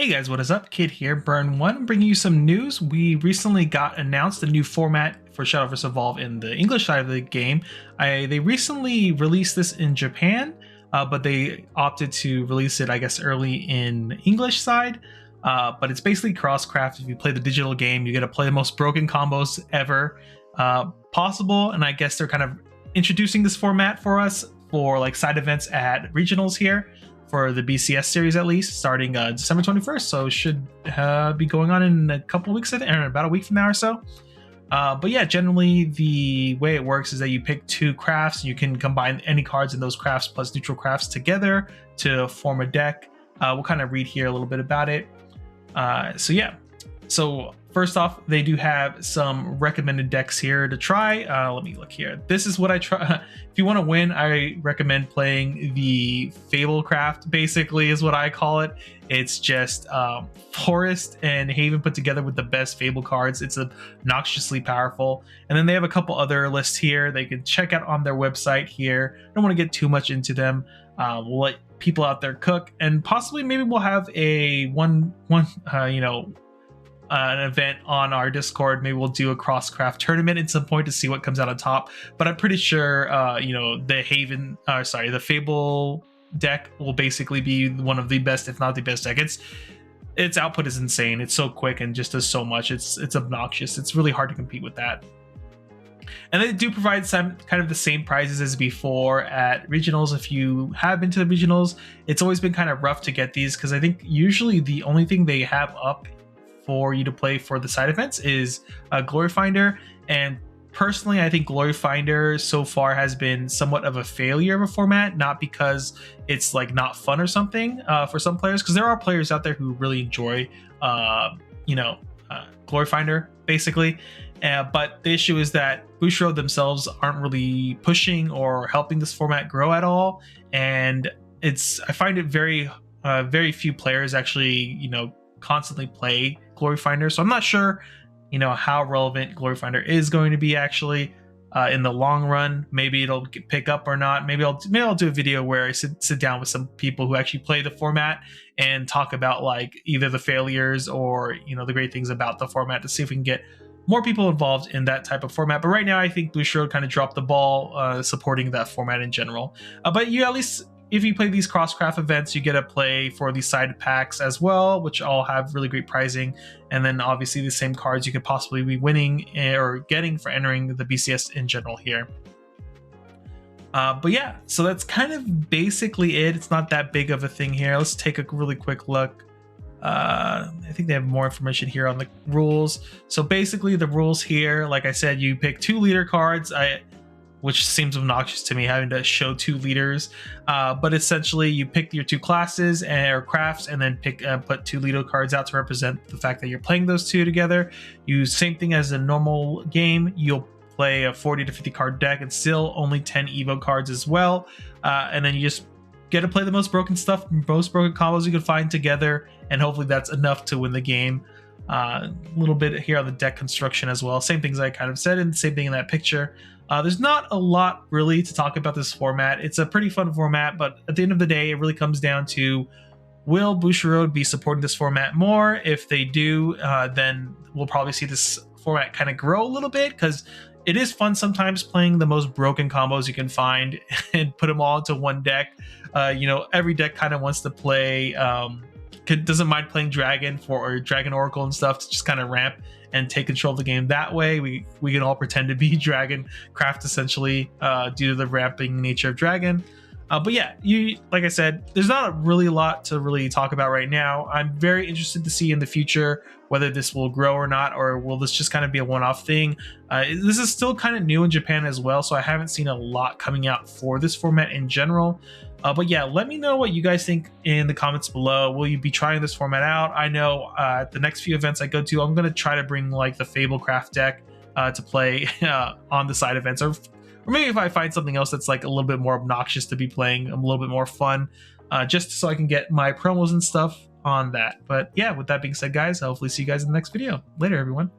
Hey guys, what is up? Kid here, Burn1, bringing you some news. We recently got announced a new format for Shadowverse Evolve in the English side of the game. They recently released this in Japan, but they opted to release it, I guess, early in English side. But it's basically crosscraft. If you play the digital game, you get to play the most broken combos ever possible. And I guess they're kind of introducing this format for us for like side events at regionals here. For the BCS series, at least, starting December 21st. So it should be going on in a couple weeks, I think, or about a week from now or so. But yeah, generally the way it works is that you pick two crafts. And you can combine any cards in those crafts plus neutral crafts together to form a deck. We'll kind of read here a little bit about it. So yeah, so first off, they do have some recommended decks here to try. Let me look here. This is what I try. If you want to win, I recommend playing the Fablecraft, basically is what I call it. It's just Forest and Haven put together with the best Fable cards. It's obnoxiously powerful. And then they have a couple other lists here they can check out on their website here. I don't want to get too much into them. We'll let people out there cook, and possibly maybe we'll have a an event on our Discord. Maybe we'll do a crosscraft tournament at some point to see what comes out on top. But I'm pretty sure the Fable deck will basically be one of the best, if not the best deck. Its output is insane. It's so quick and just does so much. It's obnoxious. It's really hard to compete with that. And they do provide some kind of the same prizes as before at regionals. If you have been to the regionals, it's always been kind of rough to get these, because I think usually the only thing they have up for you to play for the side events is Glory Finder. And personally, I think Glory Finder so far has been somewhat of a failure of a format, not because it's like not fun or something for some players, because there are players out there who really enjoy Glory Finder basically. But the issue is that Bushiroad themselves aren't really pushing or helping this format grow at all. And I find it very few players actually, constantly play Glory Finder. So I'm not sure, how relevant Glory Finder is going to be actually in the long run. Maybe it'll pick up or not. Maybe I'll do a video where I sit down with some people who actually play the format and talk about like either the failures or, the great things about the format, to see if we can get more people involved in that type of format. But right now, I think Bushiroad kind of dropped the ball supporting that format in general. But you at least, if you play these crosscraft events, you get to play for these side packs as well, which all have really great pricing. And then obviously the same cards you could possibly be winning or getting for entering the BCS in general here. But yeah, so that's kind of basically it. It's not that big of a thing here. Let's take a really quick look. I think they have more information here on the rules. So basically the rules here, like I said, you pick 2 leader cards, which seems obnoxious to me having to show 2 leaders. But essentially you pick your 2 classes or crafts, and then put 2 leader cards out to represent the fact that you're playing those 2 together. You same thing as a normal game. You'll play a 40 to 50 card deck and still only 10 Evo cards as well. And then you just get to play the most broken stuff, most broken combos you can find together, and hopefully that's enough to win the game. A little bit here on the deck construction as well. Same things I kind of said, and same thing in that picture. There's not a lot really to talk about this format. It's a pretty fun format, but at the end of the day, it really comes down to, will Bushiroad be supporting this format more? If they do, then we'll probably see this format kind of grow a little bit, because it is fun sometimes playing the most broken combos you can find and put them all into one deck. Every deck kind of wants to play, doesn't mind playing Dragon or Dragon Oracle and stuff to just kind of ramp and take control of the game that way. We can all pretend to be Dragon Craft essentially due to the ramping nature of Dragon. But yeah, like I said, there's not really a lot to really talk about right now. I'm very interested to see in the future whether this will grow or not, or will this just kind of be a one-off thing. This is still kind of new in Japan as well, so I haven't seen a lot coming out for this format in general. But yeah, let me know what you guys think in the comments below. Will you be trying this format out? I know at the next few events I go to, I'm going to try to bring like the Fablecraft deck to play on the side events, or maybe if I find something else that's like a little bit more obnoxious to be playing, a little bit more fun, just so I can get my promos and stuff on that. But yeah, with that being said, guys, I'll hopefully see you guys in the next video. Later, everyone.